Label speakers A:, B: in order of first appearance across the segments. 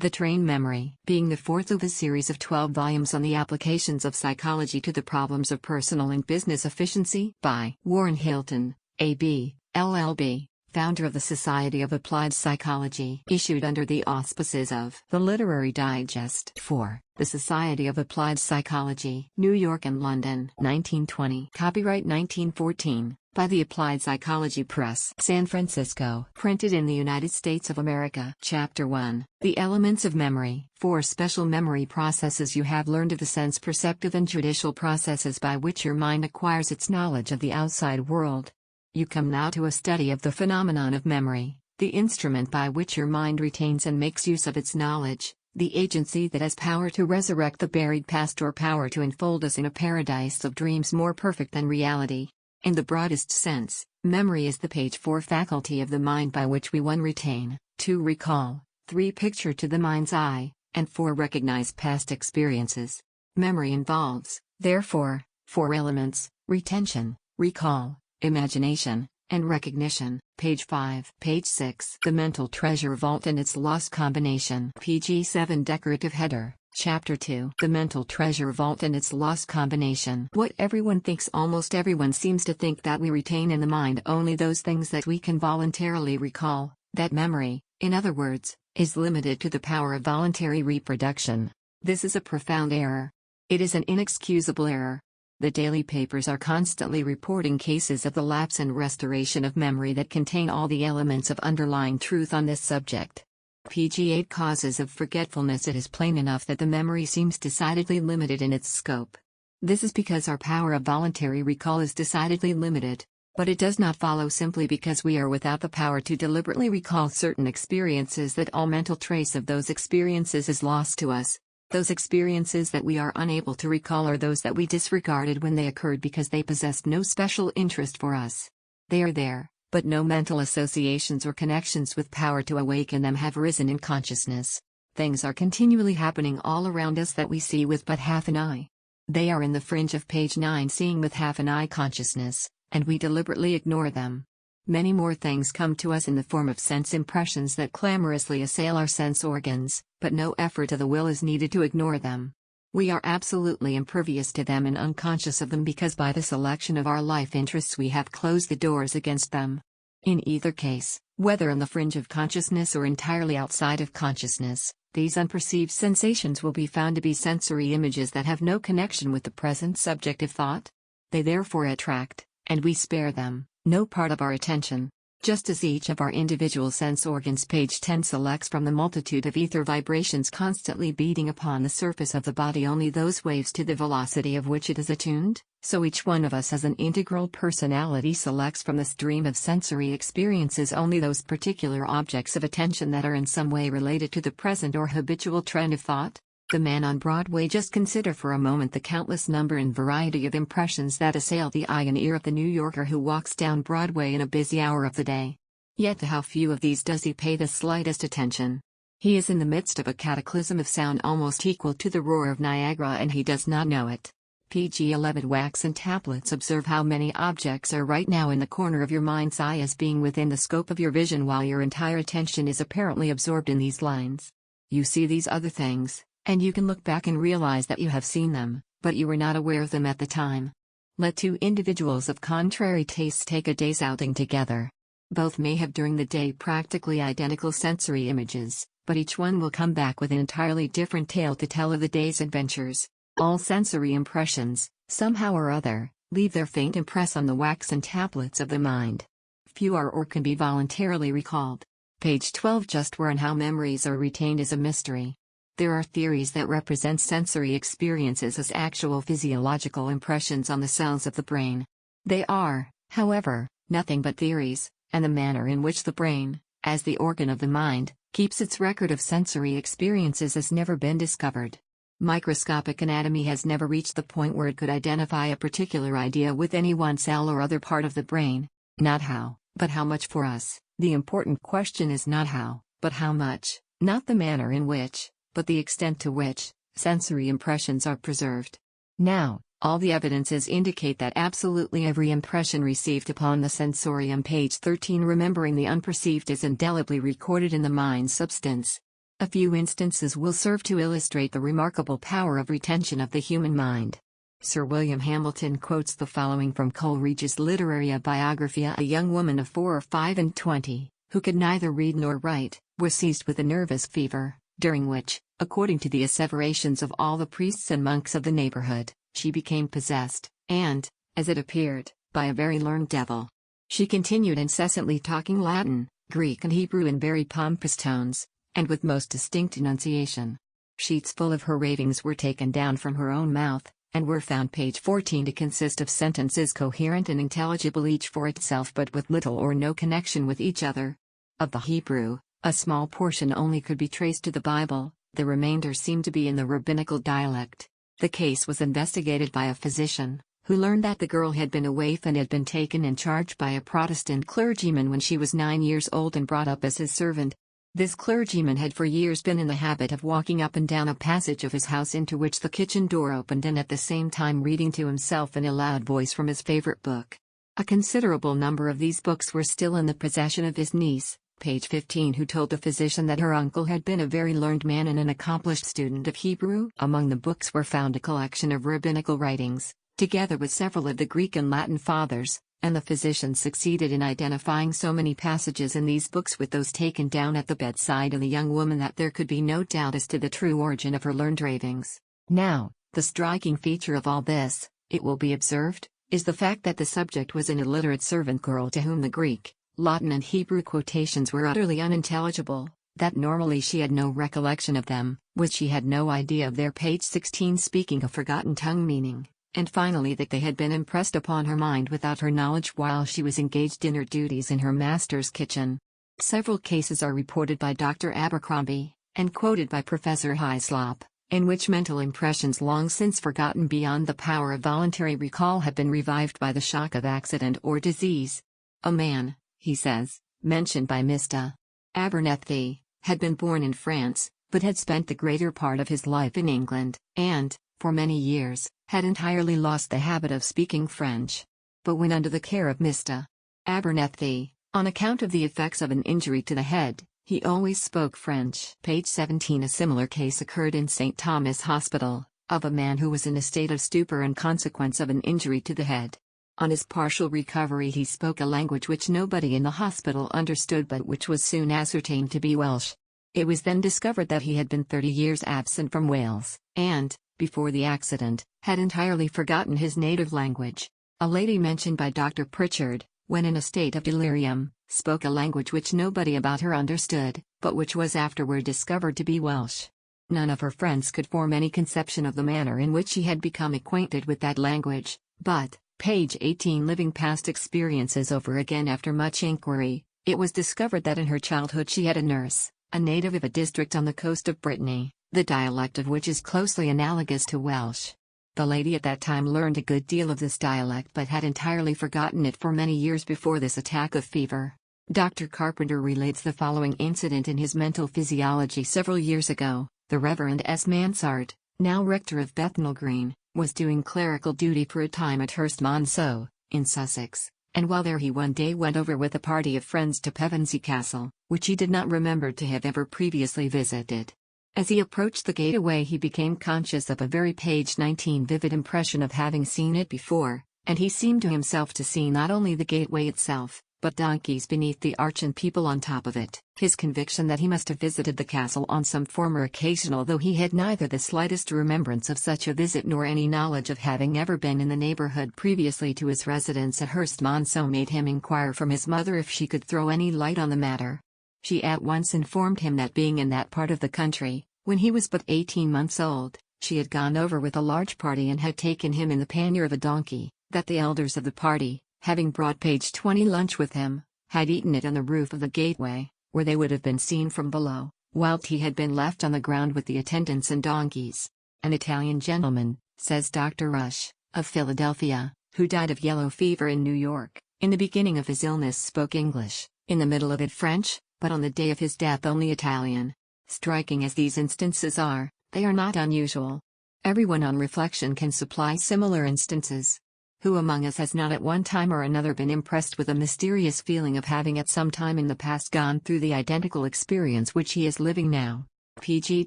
A: The Train Memory, being the fourth of a series of 12 volumes on the applications of psychology to the problems of personal and business efficiency, by Warren Hilton, A.B., LLB, founder of the Society of Applied Psychology, issued under the auspices of The Literary Digest. 4. The Society of Applied Psychology, New York and London, 1920. Copyright 1914. By the Applied Psychology Press, San Francisco. Printed in the United States of America. Chapter 1. The Elements of Memory. 4 special memory processes you have learned of the sense-perceptive and judicial processes by which your mind acquires its knowledge of the outside world. You come now to a study of the phenomenon of memory, the instrument by which your mind retains and makes use of its knowledge, the agency that has power to resurrect the buried past or power to enfold us in a paradise of dreams more perfect than reality. In the broadest sense, memory is the page 4 faculty of the mind by which we 1 retain, 2 recall, 3 picture to the mind's eye, and 4 recognize past experiences. Memory involves, therefore, 4 elements: retention, recall, imagination, and recognition. Page 5. Page 6. The Mental Treasure Vault and its Lost Combination. PG 7 Decorative Header. Chapter 2. The Mental Treasure Vault and its Lost Combination. What everyone thinks, almost everyone seems to think that we retain in the mind only those things that we can voluntarily recall, that memory, in other words, is limited to the power of voluntary reproduction. This is a profound error. It is an inexcusable error. The daily papers are constantly reporting cases of the lapse and restoration of memory that contain all the elements of underlying truth on this subject. PG 8 Causes of Forgetfulness. It is plain enough that the memory seems decidedly limited in its scope. This is because our power of voluntary recall is decidedly limited, but it does not follow simply because we are without the power to deliberately recall certain experiences that all mental trace of those experiences is lost to us. Those experiences that we are unable to recall are those that we disregarded when they occurred because they possessed no special interest for us. They are there, but no mental associations or connections with power to awaken them have risen in consciousness. Things are continually happening all around us that we see with but half an eye. They are in the fringe of page 9, seeing with half an eye consciousness, and we deliberately ignore them. Many more things come to us in the form of sense impressions that clamorously assail our sense organs, but no effort of the will is needed to ignore them. We are absolutely impervious to them and unconscious of them because by the selection of our life interests we have closed the doors against them. In either case, whether on the fringe of consciousness or entirely outside of consciousness, these unperceived sensations will be found to be sensory images that have no connection with the present subject of thought. They therefore attract, and we spare them, no part of our attention. Just as each of our individual sense organs, page 10, selects from the multitude of ether vibrations constantly beating upon the surface of the body only those waves to the velocity of which it is attuned, so each one of us as an integral personality selects from the stream of sensory experiences only those particular objects of attention that are in some way related to the present or habitual trend of thought. The man on Broadway. Just consider for a moment the countless number and variety of impressions that assail the eye and ear of the New Yorker who walks down Broadway in a busy hour of the day. Yet to how few of these does he pay the slightest attention. He is in the midst of a cataclysm of sound almost equal to the roar of Niagara, and he does not know it. PG 11 Wax and tablets. Observe how many objects are right now in the corner of your mind's eye as being within the scope of your vision while your entire attention is apparently absorbed in these lines. You see these other things, and you can look back and realize that you have seen them, but you were not aware of them at the time. Let 2 individuals of contrary tastes take a day's outing together. Both may have during the day practically identical sensory images, but each one will come back with an entirely different tale to tell of the day's adventures. All sensory impressions, somehow or other, leave their faint impress on the wax and tablets of the mind. Few are or can be voluntarily recalled. Page 12. Just where and how memories are retained is a mystery. There are theories that represent sensory experiences as actual physiological impressions on the cells of the brain. They are, however, nothing but theories, and the manner in which the brain, as the organ of the mind, keeps its record of sensory experiences has never been discovered. Microscopic anatomy has never reached the point where it could identify a particular idea with any one cell or other part of the brain. Not how, but how much for us. The important question is not how, but how much, not the manner in which, but the extent to which, sensory impressions are preserved. Now, all the evidences indicate that absolutely every impression received upon the sensorium. Page 13. Remembering the unperceived is indelibly recorded in the mind's substance. A few instances will serve to illustrate the remarkable power of retention of the human mind. Sir William Hamilton quotes the following from Coleridge's Literaria Biographia: "A young woman of 4 or 25, who could neither read nor write, was seized with a nervous fever, during which, according to the asseverations of all the priests and monks of the neighborhood, she became possessed, and, as it appeared, by a very learned devil. She continued incessantly talking Latin, Greek and Hebrew in very pompous tones, and with most distinct enunciation. Sheets full of her ravings were taken down from her own mouth, and were found page 14 to consist of sentences coherent and intelligible each for itself but with little or no connection with each other. Of the Hebrew, a small portion only could be traced to the Bible, the remainder seemed to be in the rabbinical dialect. The case was investigated by a physician, who learned that the girl had been a waif and had been taken in charge by a Protestant clergyman when she was 9 years old and brought up as his servant. This clergyman had for years been in the habit of walking up and down a passage of his house into which the kitchen door opened and at the same time reading to himself in a loud voice from his favorite book. A considerable number of these books were still in the possession of his niece, page 15, who told the physician that her uncle had been a very learned man and an accomplished student of Hebrew. Among the books were found a collection of rabbinical writings, together with several of the Greek and Latin fathers, and the physician succeeded in identifying so many passages in these books with those taken down at the bedside of the young woman that there could be no doubt as to the true origin of her learned ravings. Now, the striking feature of all this, it will be observed, is the fact that the subject was an illiterate servant girl to whom the Greek, Latin and Hebrew quotations were utterly unintelligible, that normally she had no recollection of them, which she had no idea of their page 16 speaking of forgotten tongue meaning, and finally that they had been impressed upon her mind without her knowledge while she was engaged in her duties in her master's kitchen. Several cases are reported by Dr. Abercrombie, and quoted by Professor Hyslop, in which mental impressions long since forgotten beyond the power of voluntary recall have been revived by the shock of accident or disease. A man, he says, mentioned by Mr. Abernethy, had been born in France, but had spent the greater part of his life in England, and, for many years, had entirely lost the habit of speaking French. But when under the care of Mr. Abernethy, on account of the effects of an injury to the head, he always spoke French. Page 17. A similar case occurred in St. Thomas Hospital, of a man who was in a state of stupor in consequence of an injury to the head. On his partial recovery he spoke a language which nobody in the hospital understood but which was soon ascertained to be Welsh. It was then discovered that he had been 30 years absent from Wales, and, before the accident, had entirely forgotten his native language. A lady mentioned by Dr. Pritchard, when in a state of delirium, spoke a language which nobody about her understood, but which was afterward discovered to be Welsh. None of her friends could form any conception of the manner in which she had become acquainted with that language, but, page 18, living past experiences over again after much inquiry, it was discovered that in her childhood she had a nurse, a native of a district on the coast of Brittany, the dialect of which is closely analogous to Welsh. The lady at that time learned a good deal of this dialect but had entirely forgotten it for many years before this attack of fever. Dr. Carpenter relates the following incident in his Mental Physiology. Several years ago, the Reverend S. Mansart, now rector of Bethnal Green, was doing clerical duty for a time at Hurstmonceau, in Sussex, and while there he one day went over with a party of friends to Pevensey Castle, which he did not remember to have ever previously visited. As he approached the gateway he became conscious of a very page 19 vivid impression of having seen it before, and he seemed to himself to see not only the gateway itself, but donkeys beneath the arch and people on top of it. His conviction that he must have visited the castle on some former occasion, although he had neither the slightest remembrance of such a visit nor any knowledge of having ever been in the neighborhood previously to his residence at Hurstmonceau, made him inquire from his mother if she could throw any light on the matter. She at once informed him that being in that part of the country, when he was but 18 months old, she had gone over with a large party and had taken him in the pannier of a donkey, that the elders of the party, having brought page 20 lunch with him, had eaten it on the roof of the gateway, where they would have been seen from below, whilst he had been left on the ground with the attendants and donkeys. An Italian gentleman, says Dr. Rush, of Philadelphia, who died of yellow fever in New York, in the beginning of his illness spoke English, in the middle of it French, but on the day of his death only Italian. Striking as these instances are, they are not unusual. Everyone on reflection can supply similar instances. Who among us has not at one time or another been impressed with a mysterious feeling of having at some time in the past gone through the identical experience which he is living now? pg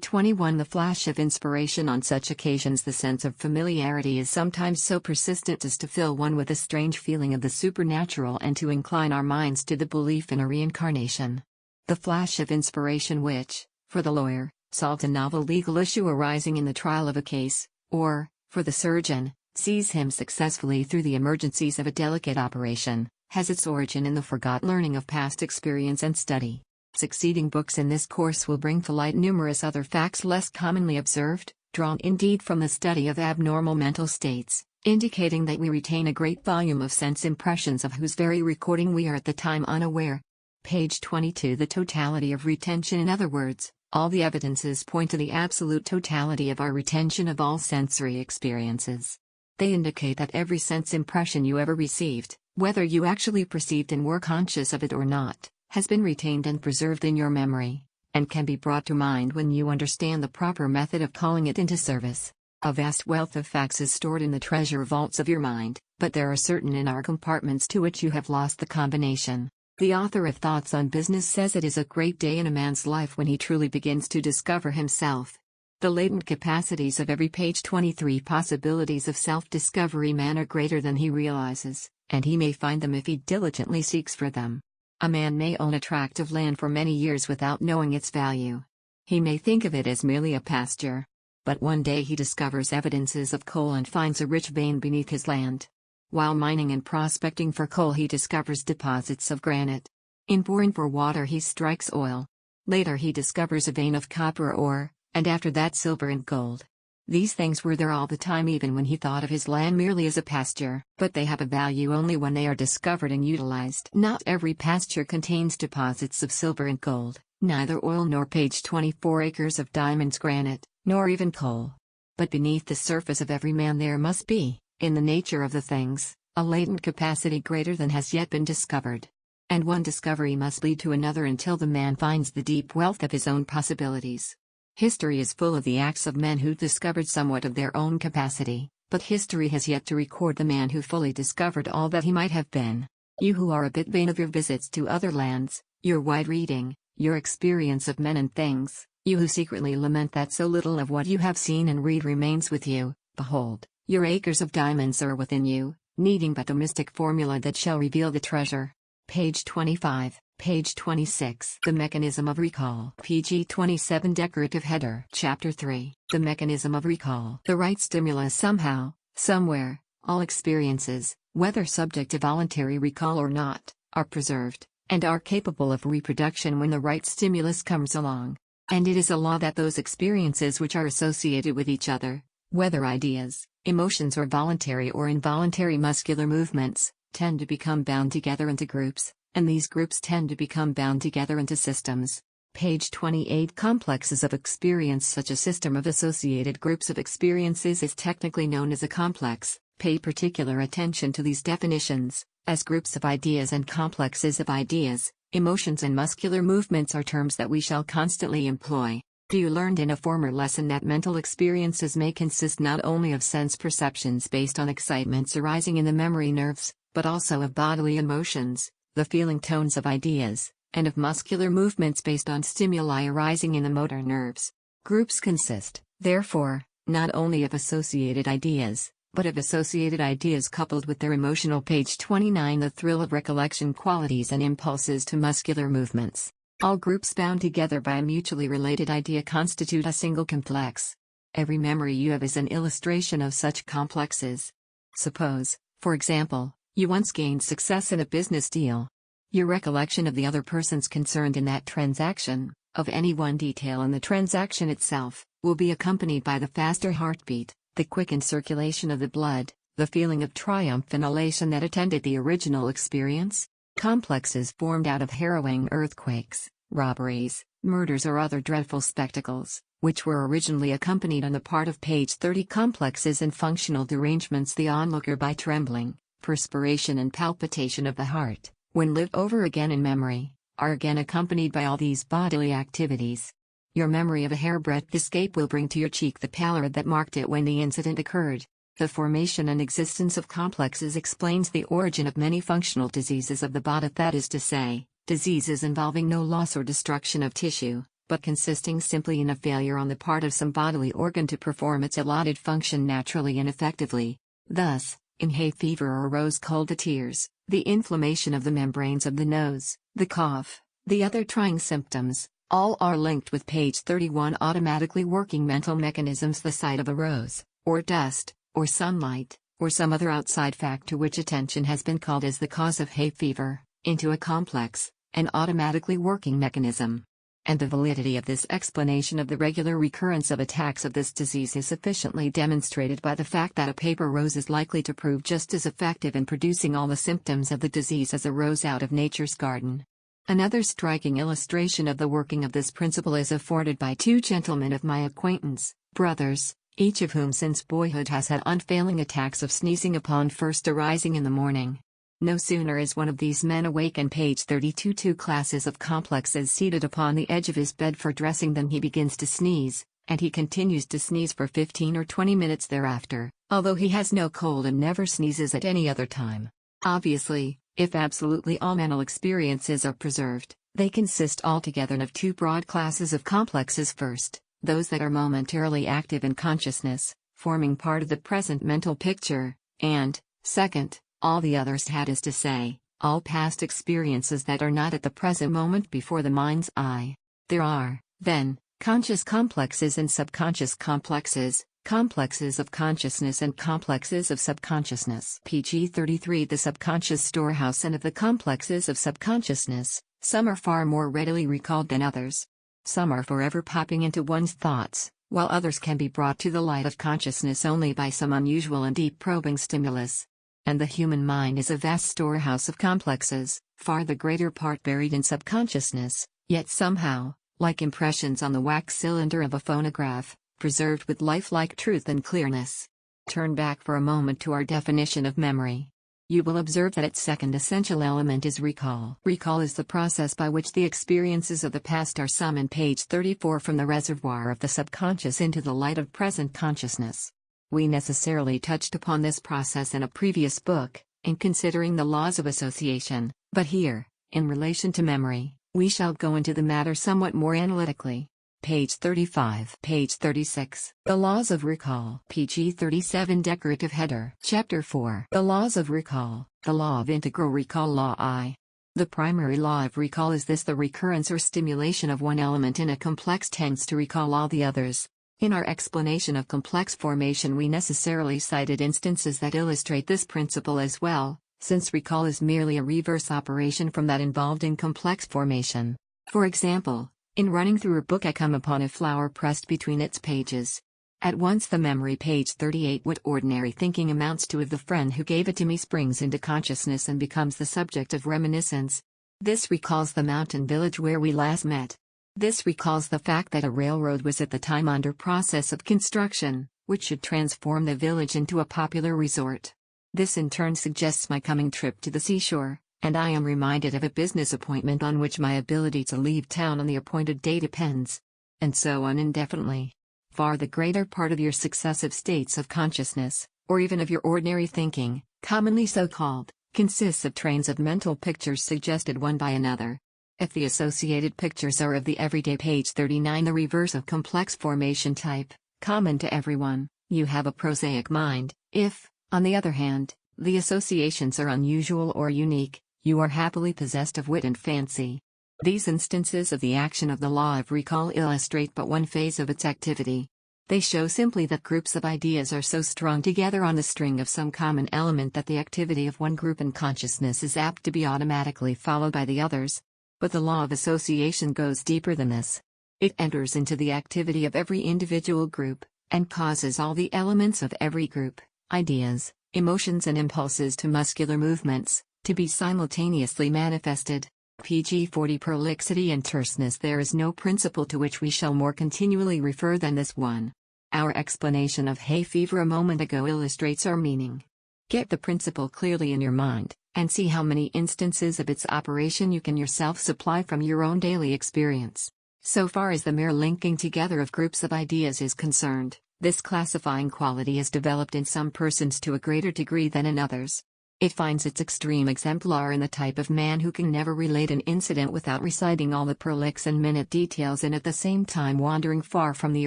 A: 21. The flash of inspiration. On such occasions, the sense of familiarity is sometimes so persistent as to fill one with a strange feeling of the supernatural and to incline our minds to the belief in a reincarnation. The flash of inspiration which, for the lawyer, solves a novel legal issue arising in the trial of a case, or, for the surgeon, sees him successfully through the emergencies of a delicate operation, has its origin in the forgot learning of past experience and study. Succeeding books in this course will bring to light numerous other facts less commonly observed, drawn indeed from the study of abnormal mental states, indicating that we retain a great volume of sense impressions of whose very recording we are at the time unaware. Page 22. The totality of retention. In other words, all the evidences point to the absolute totality of our retention of all sensory experiences. They indicate that every sense impression you ever received, whether you actually perceived and were conscious of it or not, has been retained and preserved in your memory, and can be brought to mind when you understand the proper method of calling it into service. A vast wealth of facts is stored in the treasure vaults of your mind, but there are certain in our compartments to which you have lost the combination. The author of Thoughts on Business says it is a great day in a man's life when he truly begins to discover himself. The latent capacities of every page 23 possibilities of self-discovery man are greater than he realizes, and he may find them if he diligently seeks for them. A man may own a tract of land for many years without knowing its value. He may think of it as merely a pasture. But one day he discovers evidences of coal and finds a rich vein beneath his land. While mining and prospecting for coal, he discovers deposits of granite. In boring for water, he strikes oil. Later he discovers a vein of copper ore, and after that silver and gold. These things were there all the time, even when he thought of his land merely as a pasture, but they have a value only when they are discovered and utilized. Not every pasture contains deposits of silver and gold, neither oil nor page 24 acres of diamonds, granite, nor even coal. But beneath the surface of every man there must be, in the nature of the things, a latent capacity greater than has yet been discovered. And one discovery must lead to another until the man finds the deep wealth of his own possibilities. History is full of the acts of men who discovered somewhat of their own capacity, but history has yet to record the man who fully discovered all that he might have been. You who are a bit vain of your visits to other lands, your wide reading, your experience of men and things, you who secretly lament that so little of what you have seen and read remains with you, behold, your acres of diamonds are within you, needing but a mystic formula that shall reveal the treasure. Page 25, page 26. The mechanism of recall. pg 27. Decorative header. Chapter 3. The mechanism of recall. The right stimulus. Somehow, somewhere, all experiences, whether subject to voluntary recall or not, are preserved, and are capable of reproduction when the right stimulus comes along. And it is a law that those experiences which are associated with each other, whether ideas, emotions or voluntary or involuntary muscular movements, tend to become bound together into groups, and these groups tend to become bound together into systems. Page 28. Complexes of experience. Such a system of associated groups of experiences is technically known as a complex. Pay particular attention to these definitions, as groups of ideas and complexes of ideas, emotions and muscular movements are terms that we shall constantly employ. You learned in a former lesson that mental experiences may consist not only of sense perceptions based on excitements arising in the memory nerves, but also of bodily emotions, the feeling tones of ideas, and of muscular movements based on stimuli arising in the motor nerves. Groups consist, therefore, not only of associated ideas, but of associated ideas coupled with their emotional. Page 29. The thrill of recollection. Qualities and impulses to muscular movements. All groups bound together by a mutually related idea constitute a single complex. Every memory you have is an illustration of such complexes. Suppose, for example, you once gained success in a business deal. Your recollection of the other persons concerned in that transaction, of any one detail in the transaction itself, will be accompanied by the faster heartbeat, the quickened circulation of the blood, the feeling of triumph and elation that attended the original experience. Complexes formed out of harrowing earthquakes, robberies, murders or other dreadful spectacles, which were originally accompanied on the part of page 30. Complexes and functional derangements. The onlooker by trembling, perspiration and palpitation of the heart, when lived over again in memory, are again accompanied by all these bodily activities. Your memory of a hairbreadth escape will bring to your cheek the pallor that marked it when the incident occurred. The formation and existence of complexes explains the origin of many functional diseases of the body, that is to say, diseases involving no loss or destruction of tissue, but consisting simply in a failure on the part of some bodily organ to perform its allotted function naturally and effectively. Thus, in hay fever or rose-cold tears, the inflammation of the membranes of the nose, the cough, the other trying symptoms, all are linked with page 31 automatically working mental mechanisms, the sight of a rose, or dust, or sunlight, or some other outside fact to which attention has been called as the cause of hay fever, into a complex, and automatically working mechanism. And the validity of this explanation of the regular recurrence of attacks of this disease is sufficiently demonstrated by the fact that a paper rose is likely to prove just as effective in producing all the symptoms of the disease as a rose out of nature's garden. Another striking illustration of the working of this principle is afforded by two gentlemen of my acquaintance, brothers, each of whom since boyhood has had unfailing attacks of sneezing upon first arising in the morning. No sooner is one of these men awake and page 32 two classes of complexes seated upon the edge of his bed for dressing than he begins to sneeze, and he continues to sneeze for 15 or 20 minutes thereafter, although he has no cold and never sneezes at any other time. Obviously, if absolutely all mental experiences are preserved, they consist altogether of two broad classes of complexes. First, those that are momentarily active in consciousness, forming part of the present mental picture, and, second, all the others, that is to say, all past experiences that are not at the present moment before the mind's eye. There are, then, conscious complexes and subconscious complexes, complexes of consciousness and complexes of subconsciousness. Pg 33 The subconscious storehouse and of the complexes of subconsciousness, some are far more readily recalled than others. Some are forever popping into one's thoughts, while others can be brought to the light of consciousness only by some unusual and deep probing stimulus. And the human mind is a vast storehouse of complexes, far the greater part buried in subconsciousness, yet somehow, like impressions on the wax cylinder of a phonograph, preserved with lifelike truth and clearness. Turn back for a moment to our definition of memory. You will observe that its second essential element is recall. Recall is the process by which the experiences of the past are summoned, page 34, from the reservoir of the subconscious into the light of present consciousness. We necessarily touched upon this process in a previous book, in considering the laws of association, but here, in relation to memory, we shall go into the matter somewhat more analytically. Page 35. Page 36. The Laws of Recall. Pg 37 Decorative Header. Chapter 4. The Laws of Recall. The Law of Integral Recall. Law I. The primary law of recall is this: the recurrence or stimulation of one element in a complex tends to recall all the others. In our explanation of complex formation, we necessarily cited instances that illustrate this principle as well, since recall is merely a reverse operation from that involved in complex formation. For example, in running through a book I come upon a flower pressed between its pages. At once the memory, page 38, what ordinary thinking amounts to of the friend who gave it to me springs into consciousness and becomes the subject of reminiscence. This recalls the mountain village where we last met. This recalls the fact that a railroad was at the time under process of construction, which should transform the village into a popular resort. This in turn suggests my coming trip to the seashore, and I am reminded of a business appointment on which my ability to leave town on the appointed day depends. And so on indefinitely. Far the greater part of your successive states of consciousness, or even of your ordinary thinking, commonly so called, consists of trains of mental pictures suggested one by another. If the associated pictures are of the everyday, page 39, the reverse of complex formation type, common to everyone, you have a prosaic mind. If, on the other hand, the associations are unusual or unique, you are happily possessed of wit and fancy. These instances of the action of the law of recall illustrate but one phase of its activity. They show simply that groups of ideas are so strung together on the string of some common element that the activity of one group in consciousness is apt to be automatically followed by the others. But the law of association goes deeper than this. It enters into the activity of every individual group, and causes all the elements of every group, ideas, emotions and impulses to muscular movements, to be simultaneously manifested. Pg 40 Prolixity and terseness. There is no principle to which we shall more continually refer than this one. Our explanation of hay fever a moment ago illustrates our meaning. Get the principle clearly in your mind, and see how many instances of its operation you can yourself supply from your own daily experience. So far as the mere linking together of groups of ideas is concerned, this classifying quality is developed in some persons to a greater degree than in others. It finds its extreme exemplar in the type of man who can never relate an incident without reciting all the prolix and minute details and at the same time wandering far from the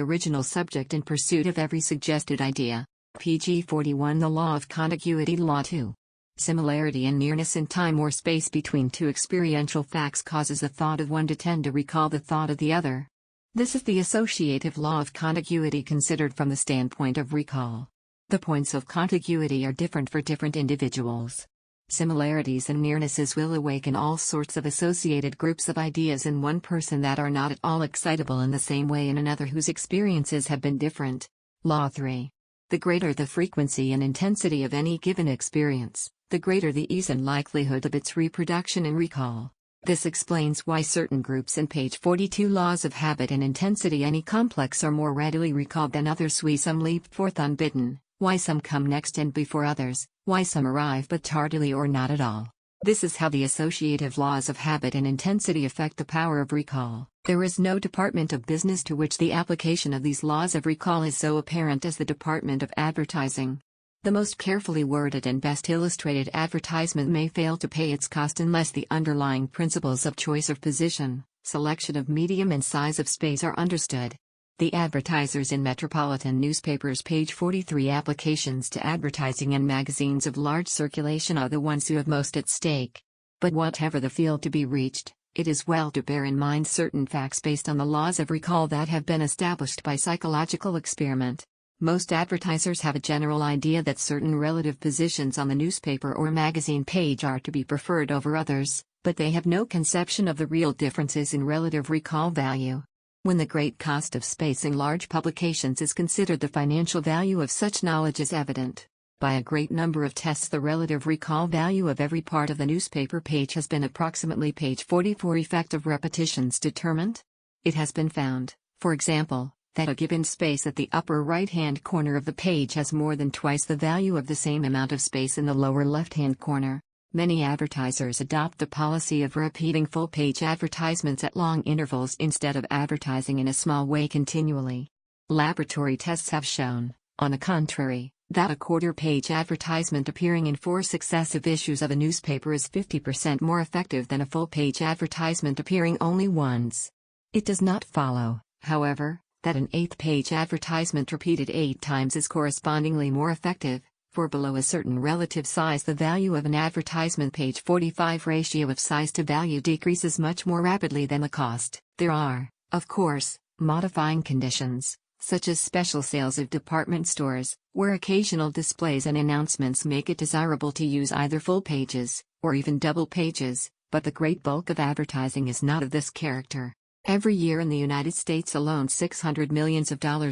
A: original subject in pursuit of every suggested idea. Pg 41 The Law of Contiguity Law 2. Similarity and nearness in time or space between two experiential facts causes the thought of one to tend to recall the thought of the other. This is the associative law of contiguity considered from the standpoint of recall. The points of contiguity are different for different individuals. Similarities and nearnesses will awaken all sorts of associated groups of ideas in one person that are not at all excitable in the same way in another whose experiences have been different. Law 3. The greater the frequency and intensity of any given experience, the greater the ease and likelihood of its reproduction and recall. This explains why certain groups in page 42 laws of habit and intensity any complex are more readily recalled than others, why some leap forth unbidden, why some come next and before others, why some arrive but tardily or not at all. This is how the associative laws of habit and intensity affect the power of recall. There is no department of business to which the application of these laws of recall is so apparent as the department of advertising. The most carefully worded and best illustrated advertisement may fail to pay its cost unless the underlying principles of choice of position, selection of medium and size of space are understood. The advertisers in metropolitan newspapers page 43 applications to advertising in magazines of large circulation are the ones who have most at stake. But whatever the field to be reached, it is well to bear in mind certain facts based on the laws of recall that have been established by psychological experiment. Most advertisers have a general idea that certain relative positions on the newspaper or magazine page are to be preferred over others, but they have no conception of the real differences in relative recall value. When the great cost of spacing large publications is considered, the financial value of such knowledge is evident. By a great number of tests, the relative recall value of every part of the newspaper page has been approximately page 44 effective repetitions determined. It has been found, for example, that a given space at the upper right-hand corner of the page has more than twice the value of the same amount of space in the lower left-hand corner. Many advertisers adopt the policy of repeating full-page advertisements at long intervals instead of advertising in a small way continually. Laboratory tests have shown, on the contrary, that a quarter-page advertisement appearing in 4 successive issues of a newspaper is 50% more effective than a full-page advertisement appearing only once. It does not follow, however, that an 8th-page advertisement repeated 8 times is correspondingly more effective. For below a certain relative size, the value of an advertisement page 45 ratio of size to value decreases much more rapidly than the cost. There are, of course, modifying conditions, such as special sales of department stores, where occasional displays and announcements make it desirable to use either full pages, or even double pages, but the great bulk of advertising is not of this character. Every year in the United States alone $600 million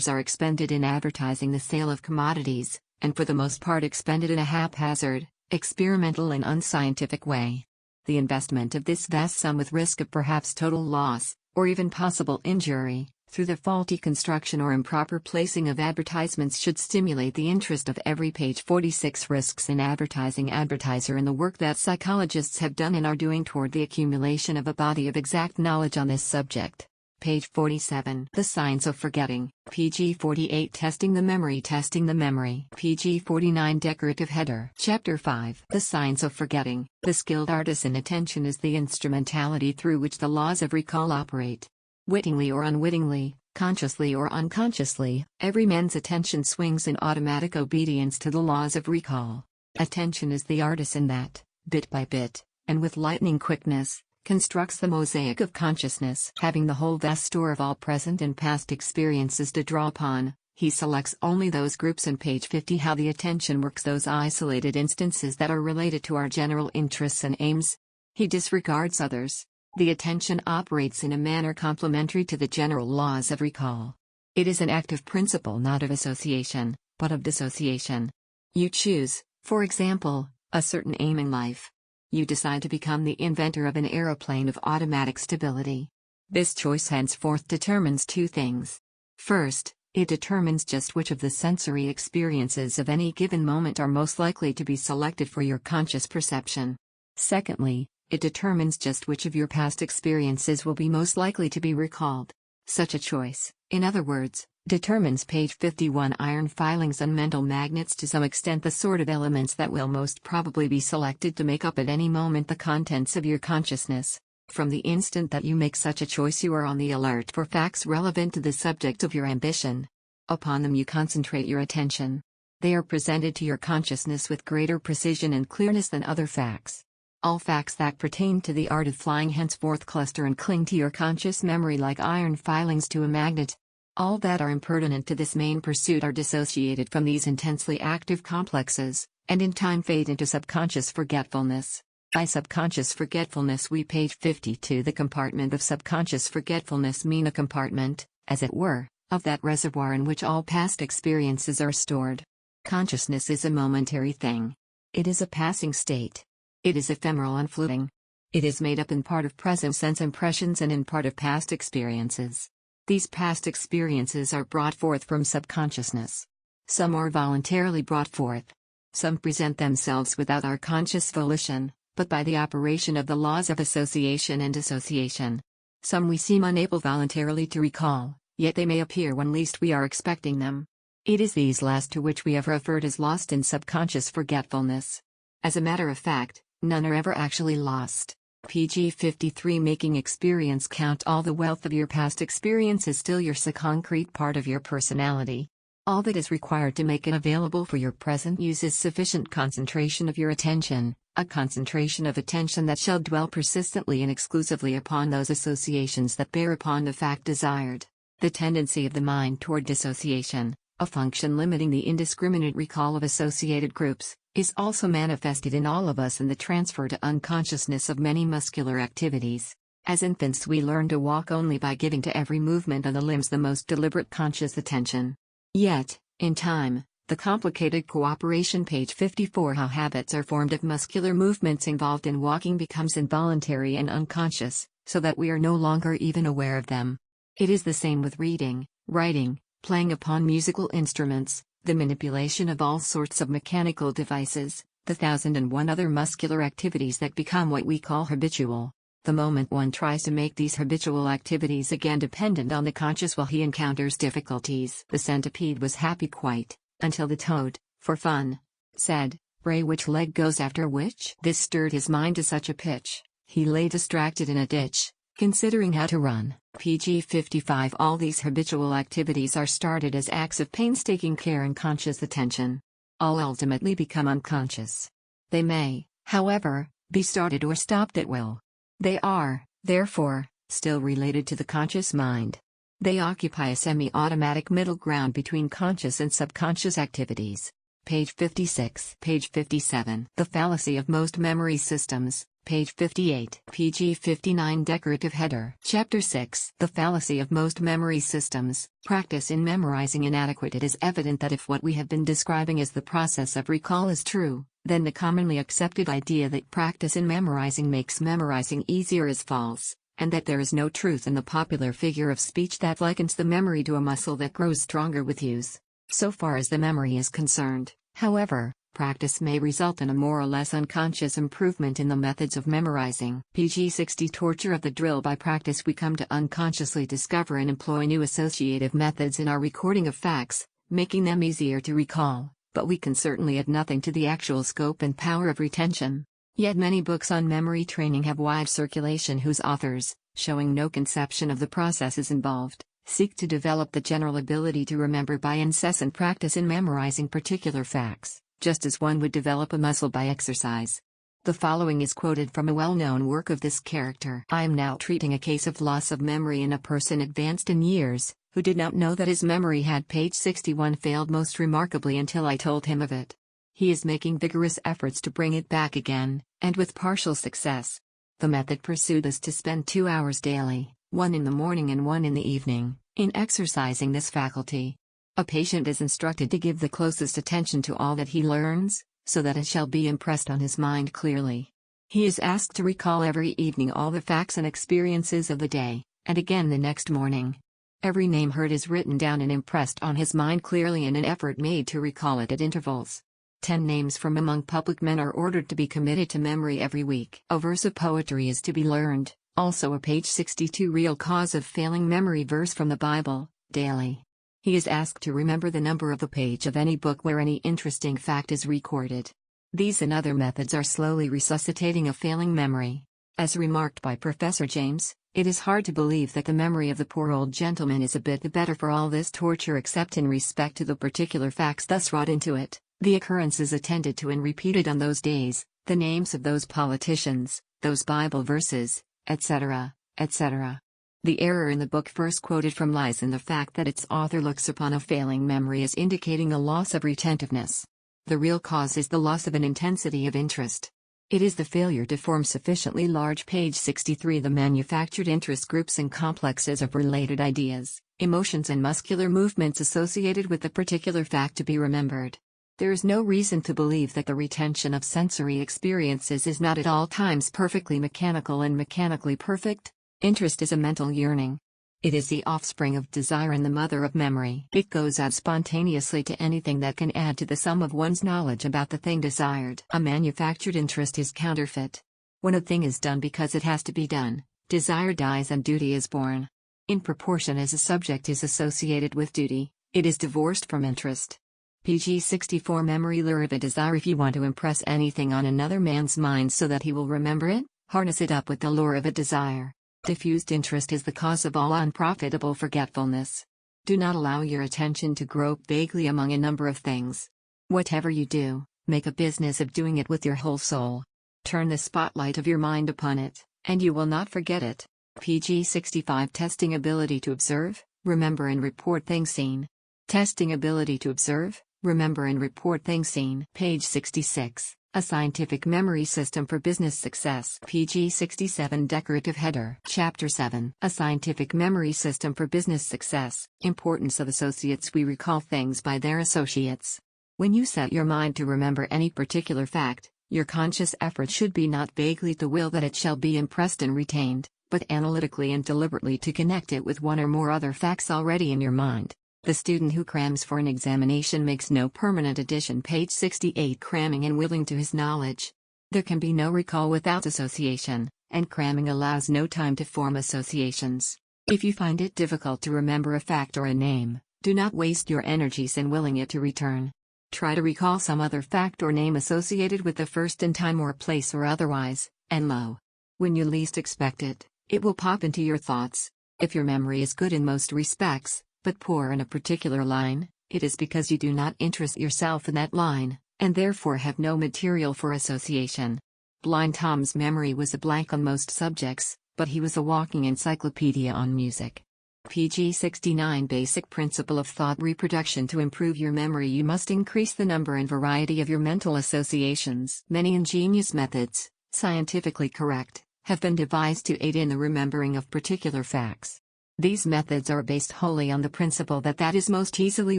A: are expended in advertising the sale of commodities, and for the most part expended in a haphazard, experimental and unscientific way. The investment of this vast sum with risk of perhaps total loss, or even possible injury, through the faulty construction or improper placing of advertisements should stimulate the interest of every page 46 risks in advertising advertiser in the work that psychologists have done and are doing toward the accumulation of a body of exact knowledge on this subject. Page 47. The Science of Forgetting. PG 48. Testing the Memory. PG 49. Decorative Header. Chapter 5. The Science of Forgetting. The skilled artist in attention is the instrumentality through which the laws of recall operate. Wittingly or unwittingly, consciously or unconsciously, every man's attention swings in automatic obedience to the laws of recall. Attention is the artisan that, bit by bit, and with lightning quickness, constructs the mosaic of consciousness. Having the whole vast store of all present and past experiences to draw upon, he selects only those groups in page 50. How the attention works those isolated instances that are related to our general interests and aims. He disregards others. The attention operates in a manner complementary to the general laws of recall. It is an active principle not of association, but of dissociation. You choose, for example, a certain aim in life. You decide to become the inventor of an aeroplane of automatic stability. This choice henceforth determines 2 things. First, it determines just which of the sensory experiences of any given moment are most likely to be selected for your conscious perception. Secondly, it determines just which of your past experiences will be most likely to be recalled. Such a choice, in other words, Determines page 51. Iron filings and mental magnets. To some extent, the sort of elements that will most probably be selected to make up at any moment the contents of your consciousness. From the instant that you make such a choice, you are on the alert for facts relevant to the subject of your ambition. Upon them you concentrate your attention. They are presented to your consciousness with greater precision and clearness than other facts. All facts that pertain to the art of flying henceforth cluster and cling to your conscious memory like iron filings to a magnet. All that are impertinent to this main pursuit are dissociated from these intensely active complexes, and in time fade into subconscious forgetfulness. By subconscious forgetfulness we page 52. The compartment of subconscious forgetfulness mean a compartment, as it were, of that reservoir in which all past experiences are stored. Consciousness is a momentary thing. It is a passing state. It is ephemeral and fleeting. It is made up in part of present sense impressions and in part of past experiences. These past experiences are brought forth from subconsciousness. Some are voluntarily brought forth. Some present themselves without our conscious volition, but by the operation of the laws of association and dissociation. Some we seem unable voluntarily to recall, yet they may appear when least we are expecting them. It is these last to which we have referred as lost in subconscious forgetfulness. As a matter of fact, none are ever actually lost. Pg 53. Making experience count. All the wealth of your past experience is still your concrete part of your personality. All that is required to make it available for your present use is sufficient concentration of your attention, a concentration of attention that shall dwell persistently and exclusively upon those associations that bear upon the fact desired. The tendency of the mind toward dissociation, a function limiting the indiscriminate recall of associated groups, is also manifested in all of us in the transfer to unconsciousness of many muscular activities. As infants we learn to walk only by giving to every movement of the limbs the most deliberate conscious attention. Yet, in time, the complicated cooperation page 54 how habits are formed of muscular movements involved in walking becomes involuntary and unconscious, so that we are no longer even aware of them. It is the same with reading, writing, playing upon musical instruments, the manipulation of all sorts of mechanical devices, the 1,001 other muscular activities that become what we call habitual. The moment one tries to make these habitual activities again dependent on the conscious will he encounters difficulties. The centipede was happy quite, until the toad, for fun, said, "Pray which leg goes after which?" This stirred his mind to such a pitch, he lay distracted in a ditch, considering how to run. Pg 55. All these habitual activities are started as acts of painstaking care and conscious attention. All ultimately become unconscious. They may, however, be started or stopped at will. They are, therefore, still related to the conscious mind. They occupy a semi-automatic middle ground between conscious and subconscious activities. Page 56. Page 57. The fallacy of most memory systems. Page 58. Pg 59. Decorative header. Chapter 6. The fallacy of most memory systems. Practice in memorizing inadequate. It is evident that if what we have been describing as the process of recall is true, then the commonly accepted idea that practice in memorizing makes memorizing easier is false, and that there is no truth in the popular figure of speech that likens the memory to a muscle that grows stronger with use. So far as the memory is concerned, however, practice may result in a more or less unconscious improvement in the methods of memorizing. Pg 60. Torture of the drill. By practice we come to unconsciously discover and employ new associative methods in our recording of facts, making them easier to recall, but we can certainly add nothing to the actual scope and power of retention. Yet many books on memory training have wide circulation whose authors, showing no conception of the processes involved, seek to develop the general ability to remember by incessant practice in memorizing particular facts, just as one would develop a muscle by exercise. The following is quoted from a well-known work of this character. I am now treating a case of loss of memory in a person advanced in years, who did not know that his memory had page 61 failed most remarkably until I told him of it. He is making vigorous efforts to bring it back again, and with partial success. The method pursued is to spend 2 hours daily, 1 in the morning and 1 in the evening, in exercising this faculty. A patient is instructed to give the closest attention to all that he learns, so that it shall be impressed on his mind clearly. He is asked to recall every evening all the facts and experiences of the day, and again the next morning. Every name heard is written down and impressed on his mind clearly and an effort made to recall it at intervals. 10 names from among public men are ordered to be committed to memory every week. A verse of poetry is to be learned, also a page 62 real cause of failing memory verse from the Bible, daily. He is asked to remember the number of the page of any book where any interesting fact is recorded. These and other methods are slowly resuscitating a failing memory. As remarked by Professor James, it is hard to believe that the memory of the poor old gentleman is a bit the better for all this torture except in respect to the particular facts thus wrought into it, the occurrences attended to and repeated on those days, the names of those politicians, those Bible verses, etc., etc. The error in the book first quoted from lies in the fact that its author looks upon a failing memory as indicating a loss of retentiveness. The real cause is the loss of an intensity of interest. It is the failure to form sufficiently large. Page 63. The manufactured interest groups and complexes of related ideas, emotions and muscular movements associated with the particular fact to be remembered. There is no reason to believe that the retention of sensory experiences is not at all times perfectly mechanical and mechanically perfect. Interest is a mental yearning. It is the offspring of desire and the mother of memory. It goes out spontaneously to anything that can add to the sum of one's knowledge about the thing desired. A manufactured interest is counterfeit. When a thing is done because it has to be done, desire dies and duty is born. In proportion as a subject is associated with duty, it is divorced from interest. Page 64. Memory lure of a desire. If you want to impress anything on another man's mind so that he will remember it, harness it up with the lure of a desire. Diffused interest is the cause of all unprofitable forgetfulness. Do not allow your attention to grope vaguely among a number of things. Whatever you do, make a business of doing it with your whole soul. Turn the spotlight of your mind upon it, and you will not forget it. Page 65. Testing ability to observe, remember and report things seen. Testing ability to observe, remember and report things seen. Page 66. A scientific memory system for business success. Page 67. Decorative header. Chapter 7. A scientific memory system for business success. Importance of associates. We recall things by their associates. When you set your mind to remember any particular fact, your conscious effort should be not vaguely to will that it shall be impressed and retained, but analytically and deliberately to connect it with one or more other facts already in your mind. The student who crams for an examination makes no permanent addition. Page 68. Cramming and willing to his knowledge. There can be no recall without association, and cramming allows no time to form associations. If you find it difficult to remember a fact or a name, do not waste your energies in willing it to return. Try to recall some other fact or name associated with the first in time or place or otherwise, and lo! When you least expect it, it will pop into your thoughts. If your memory is good in most respects, but poor in a particular line, it is because you do not interest yourself in that line, and therefore have no material for association. Blind Tom's memory was a blank on most subjects, but he was a walking encyclopedia on music. Page 69. Basic principle of thought reproduction. To improve your memory, you must increase the number and variety of your mental associations. Many ingenious methods, scientifically correct, have been devised to aid in the remembering of particular facts. These methods are based wholly on the principle that is most easily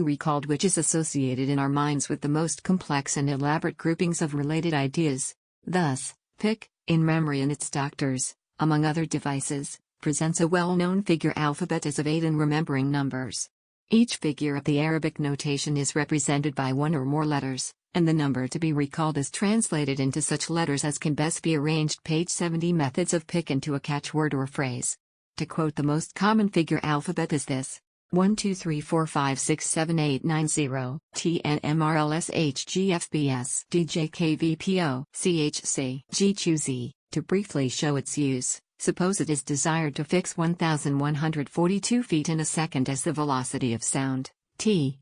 A: recalled which is associated in our minds with the most complex and elaborate groupings of related ideas. Thus, Pick, in memory and its doctors, among other devices, presents a well-known figure alphabet as of aid in remembering numbers. Each figure of the Arabic notation is represented by one or more letters, and the number to be recalled is translated into such letters as can best be arranged. Page 70. Methods of Pick into a catchword or phrase. To quote, the most common figure alphabet is this: 1 2 3 4 5 6 7 8 9 0 TNMRLSHGFBS DJKVPO CHC GQZ. To briefly show its use, suppose it is desired to fix 1142 feet in a second as the velocity of sound. T,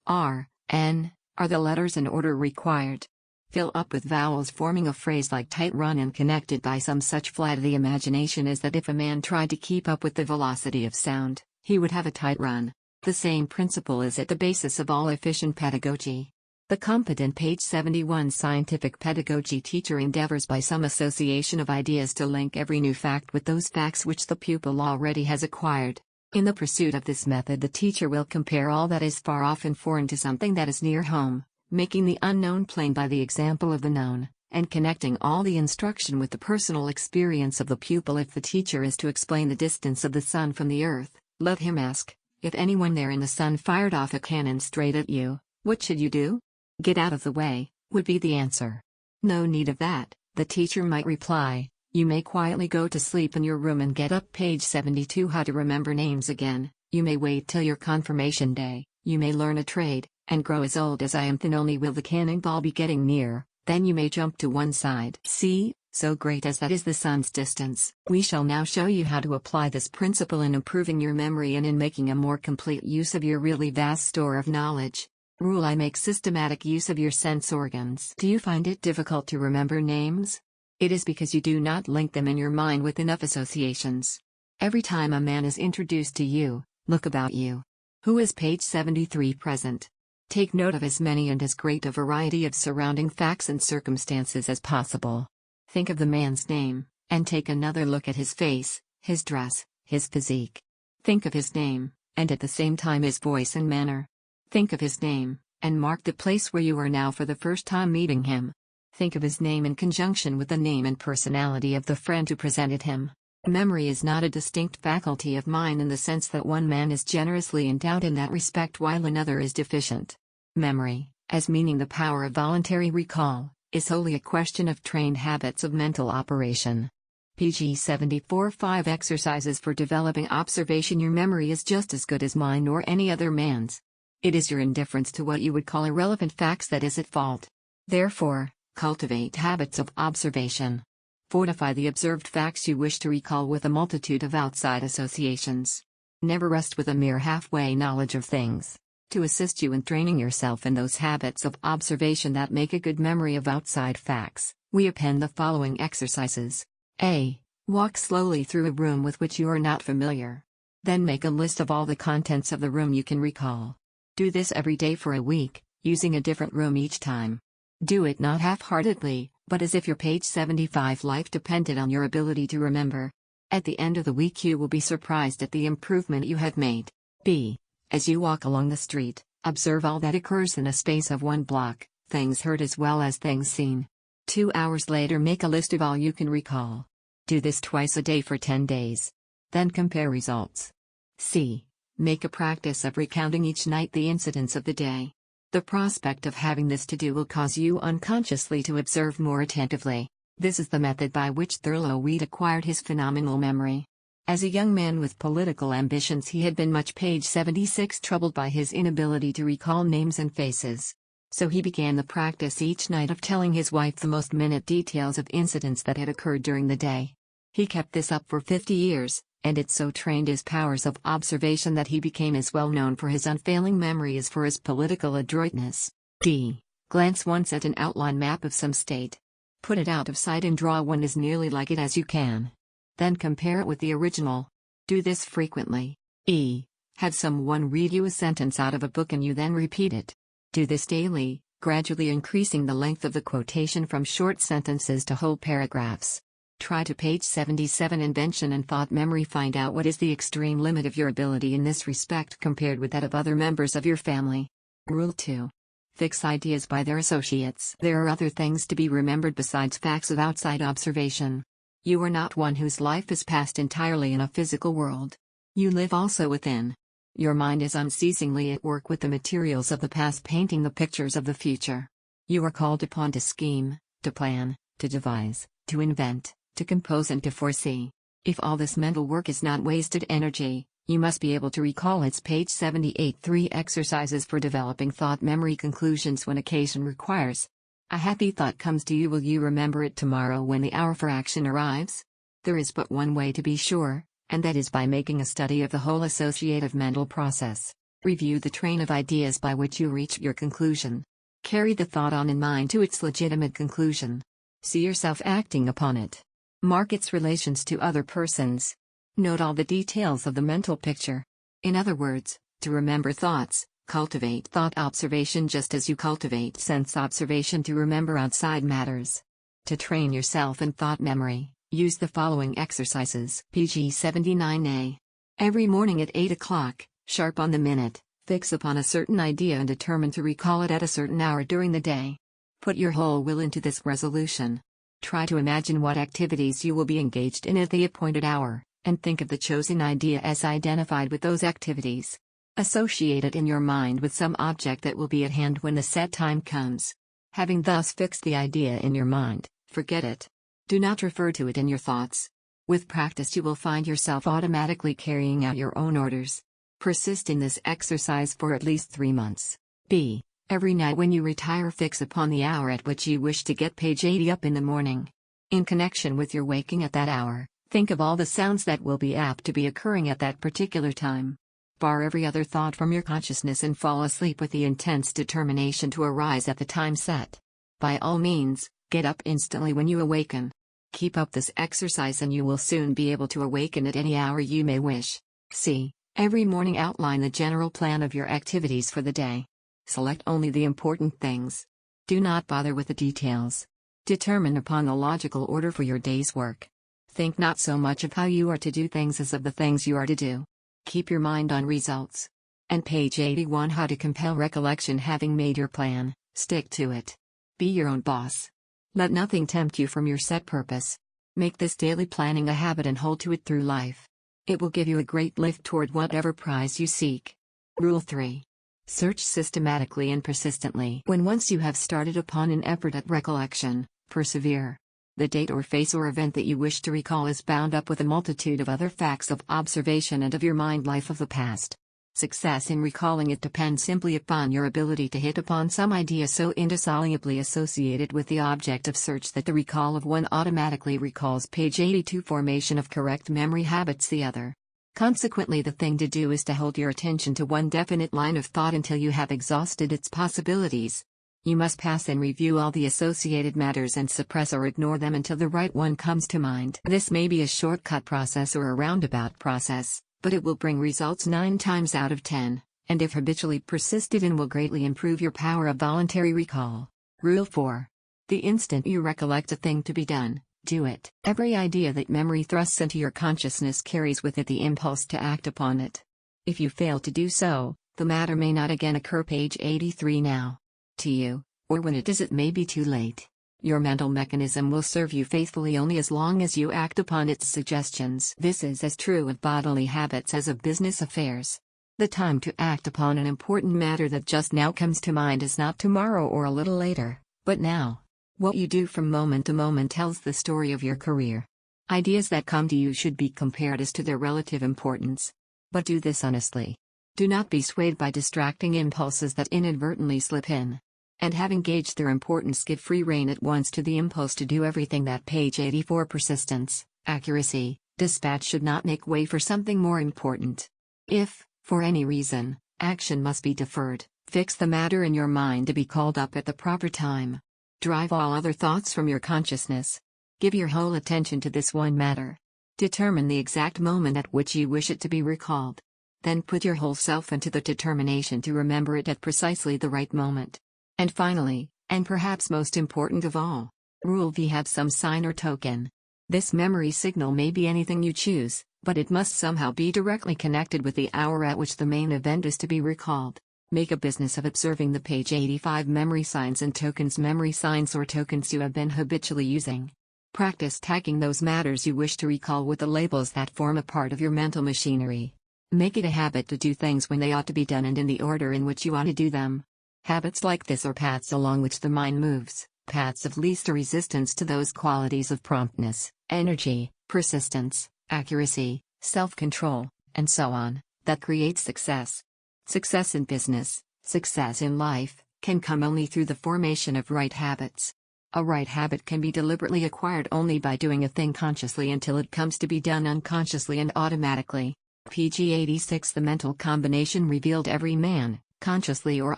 A: R, N are the letters and order required. Fill up with vowels forming a phrase like tight run and connected by some such flight of the imagination as that if a man tried to keep up with the velocity of sound, he would have a tight run. The same principle is at the basis of all efficient pedagogy. The competent page 71 scientific pedagogy teacher endeavors by some association of ideas to link every new fact with those facts which the pupil already has acquired. In the pursuit of this method, the teacher will compare all that is far off and foreign to something that is near home, making the unknown plain by the example of the known, and connecting all the instruction with the personal experience of the pupil. If the teacher is to explain the distance of the sun from the earth, let him ask, if anyone there in the sun fired off a cannon straight at you, what should you do? Get out of the way, would be the answer. No need of that, the teacher might reply, you may quietly go to sleep in your room and get up. Page 72. How to remember names again. You may wait till your confirmation day, you may learn a trade, and grow as old as I am, then only will the cannonball be getting near, then you may jump to one side. See, so great as that is the sun's distance. We shall now show you how to apply this principle in improving your memory and in making a more complete use of your really vast store of knowledge. Rule I: make systematic use of your sense organs. Do you find it difficult to remember names? It is because you do not link them in your mind with enough associations. Every time a man is introduced to you, look about you. Who is page 73 present? Take note of as many and as great a variety of surrounding facts and circumstances as possible. Think of the man's name, and take another look at his face, his dress, his physique. Think of his name, and at the same time his voice and manner. Think of his name, and mark the place where you are now for the first time meeting him. Think of his name in conjunction with the name and personality of the friend who presented him. Memory is not a distinct faculty of mind in the sense that one man is generously endowed in that respect while another is deficient. Memory, as meaning the power of voluntary recall, is wholly a question of trained habits of mental operation. PG 74-5 Exercises for developing observation. Your memory is just as good as mine or any other man's. It is your indifference to what you would call irrelevant facts that is at fault. Therefore, cultivate habits of observation. Fortify the observed facts you wish to recall with a multitude of outside associations. Never rest with a mere halfway knowledge of things. To assist you in training yourself in those habits of observation that make a good memory of outside facts, we append the following exercises. A. Walk slowly through a room with which you are not familiar. Then make a list of all the contents of the room you can recall. Do this every day for a week, using a different room each time. Do it not half-heartedly, but as if your page 75 life depended on your ability to remember. At the end of the week you will be surprised at the improvement you have made. B. As you walk along the street, observe all that occurs in a space of 1 block, things heard as well as things seen. 2 hours later make a list of all you can recall. Do this twice a day for 10 days. Then compare results. C. Make a practice of recounting each night the incidents of the day. The prospect of having this to do will cause you unconsciously to observe more attentively. This is the method by which Thurlow Weed acquired his phenomenal memory. As a young man with political ambitions, he had been much page 76 troubled by his inability to recall names and faces. So he began the practice each night of telling his wife the most minute details of incidents that had occurred during the day. He kept this up for 50 years, and it so trained his powers of observation that he became as well known for his unfailing memory as for his political adroitness. D. Glance once at an outline map of some state. Put it out of sight and draw one as nearly like it as you can. Then compare it with the original. Do this frequently. E. Have someone read you a sentence out of a book and you then repeat it. Do this daily, gradually increasing the length of the quotation from short sentences to whole paragraphs. Try to page 77 Invention and Thought Memory. Find out what is the extreme limit of your ability in this respect compared with that of other members of your family. Rule 2. Fix ideas by their associates. There are other things to be remembered besides facts of outside observation. You are not one whose life is passed entirely in a physical world. You live also within. Your mind is unceasingly at work with the materials of the past, painting the pictures of the future. You are called upon to scheme, to plan, to devise, to invent, to compose and to foresee. If all this mental work is not wasted energy, you must be able to recall its page 78. 3 Exercises for developing thought memory. Conclusions. When occasion requires a happy thought comes to you, will you remember it tomorrow when the hour for action arrives? There is but one way to be sure, and that is by making a study of the whole associative mental process. Review the train of ideas by which you reach your conclusion. Carry the thought on in mind to its legitimate conclusion. See yourself acting upon it. Mark its relations to other persons. Note all the details of the mental picture. In other words, to remember thoughts, cultivate thought observation just as you cultivate sense observation to remember outside matters. To train yourself in thought memory, use the following exercises. PG 79A. Every morning at 8 o'clock, sharp on the minute, fix upon a certain idea and determine to recall it at a certain hour during the day. Put your whole will into this resolution. Try to imagine what activities you will be engaged in at the appointed hour, and think of the chosen idea as identified with those activities. Associate it in your mind with some object that will be at hand when the set time comes. Having thus fixed the idea in your mind, forget it. Do not refer to it in your thoughts. With practice you will find yourself automatically carrying out your own orders. Persist in this exercise for at least 3 months. B. Every night when you retire, fix upon the hour at which you wish to get page 80 up in the morning. In connection with your waking at that hour, think of all the sounds that will be apt to be occurring at that particular time. Bar every other thought from your consciousness and fall asleep with the intense determination to arise at the time set. By all means, get up instantly when you awaken. Keep up this exercise and you will soon be able to awaken at any hour you may wish. C. Every morning outline the general plan of your activities for the day. Select only the important things. Do not bother with the details. Determine upon the logical order for your day's work. Think not so much of how you are to do things as of the things you are to do. Keep your mind on results. And page 81, how to compel recollection. Having made your plan, stick to it. Be your own boss. Let nothing tempt you from your set purpose. Make this daily planning a habit and hold to it through life. It will give you a great lift toward whatever prize you seek. Rule 3. Search systematically and persistently. When once you have started upon an effort at recollection, persevere. The date or face or event that you wish to recall is bound up with a multitude of other facts of observation and of your mind life of the past. Success in recalling it depends simply upon your ability to hit upon some idea so indissolubly associated with the object of search that the recall of one automatically recalls page 82. Formation of correct memory habits. The other. Consequently, the thing to do is to hold your attention to one definite line of thought until you have exhausted its possibilities. You must pass in review all the associated matters and suppress or ignore them until the right one comes to mind. This may be a shortcut process or a roundabout process, but it will bring results 9 times out of 10, and if habitually persisted in will greatly improve your power of voluntary recall. Rule 4. The instant you recollect a thing to be done, do it. Every idea that memory thrusts into your consciousness carries with it the impulse to act upon it. If you fail to do so, the matter may not again occur. Page 83 now. To you, or when it is, it may be too late. Your mental mechanism will serve you faithfully only as long as you act upon its suggestions. This is as true of bodily habits as of business affairs. The time to act upon an important matter that just now comes to mind is not tomorrow or a little later, but now. What you do from moment to moment tells the story of your career. Ideas that come to you should be compared as to their relative importance. But do this honestly. Do not be swayed by distracting impulses that inadvertently slip in. And having gauged their importance, give free rein at once to the impulse to do everything. That page 84. Persistence, accuracy, dispatch should not make way for something more important. If, for any reason, action must be deferred, fix the matter in your mind to be called up at the proper time. Drive all other thoughts from your consciousness. Give your whole attention to this one matter. Determine the exact moment at which you wish it to be recalled. Then put your whole self into the determination to remember it at precisely the right moment. And finally, and perhaps most important of all, Rule V. Have some sign or token. This memory signal may be anything you choose, but it must somehow be directly connected with the hour at which the main event is to be recalled. Make a business of observing the page 85 memory signs and tokens. Memory signs or tokens you have been habitually using. Practice tagging those matters you wish to recall with the labels that form a part of your mental machinery. Make it a habit to do things when they ought to be done and in the order in which you ought to do them. Habits like this are paths along which the mind moves, paths of least resistance to those qualities of promptness, energy, persistence, accuracy, self-control, and so on, that create success. Success in business, success in life, can come only through the formation of right habits. A right habit can be deliberately acquired only by doing a thing consciously until it comes to be done unconsciously and automatically. PG 86. The mental combination revealed. Every man, consciously or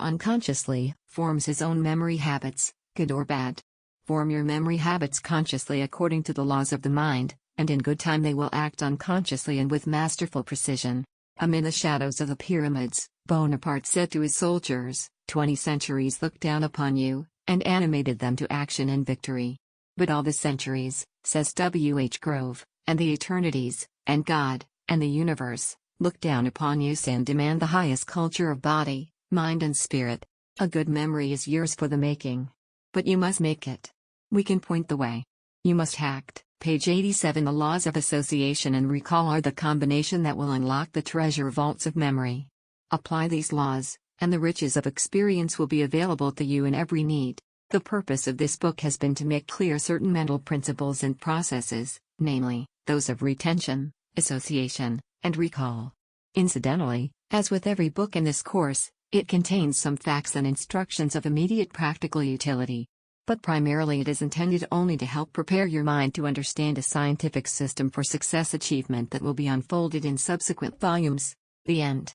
A: unconsciously, forms his own memory habits, good or bad. Form your memory habits consciously according to the laws of the mind, and in good time they will act unconsciously and with masterful precision. Amid the shadows of the pyramids, Bonaparte said to his soldiers, 20 centuries looked down upon you, and animated them to action and victory. But all the centuries, says W. H. Grove, and the eternities, and God, and the universe, look down upon you and demand the highest culture of body, mind and spirit. A good memory is yours for the making. But you must make it. We can point the way. You must act. Page 87. The laws of association and recall are the combination that will unlock the treasure vaults of memory. Apply these laws, and the riches of experience will be available to you in every need. The purpose of this book has been to make clear certain mental principles and processes, namely, those of retention, association, and recall. Incidentally, As with every book in this course, it contains some facts and instructions of immediate practical utility. But primarily it is intended only to help prepare your mind to understand a scientific system for success achievement that will be unfolded in subsequent volumes. The end.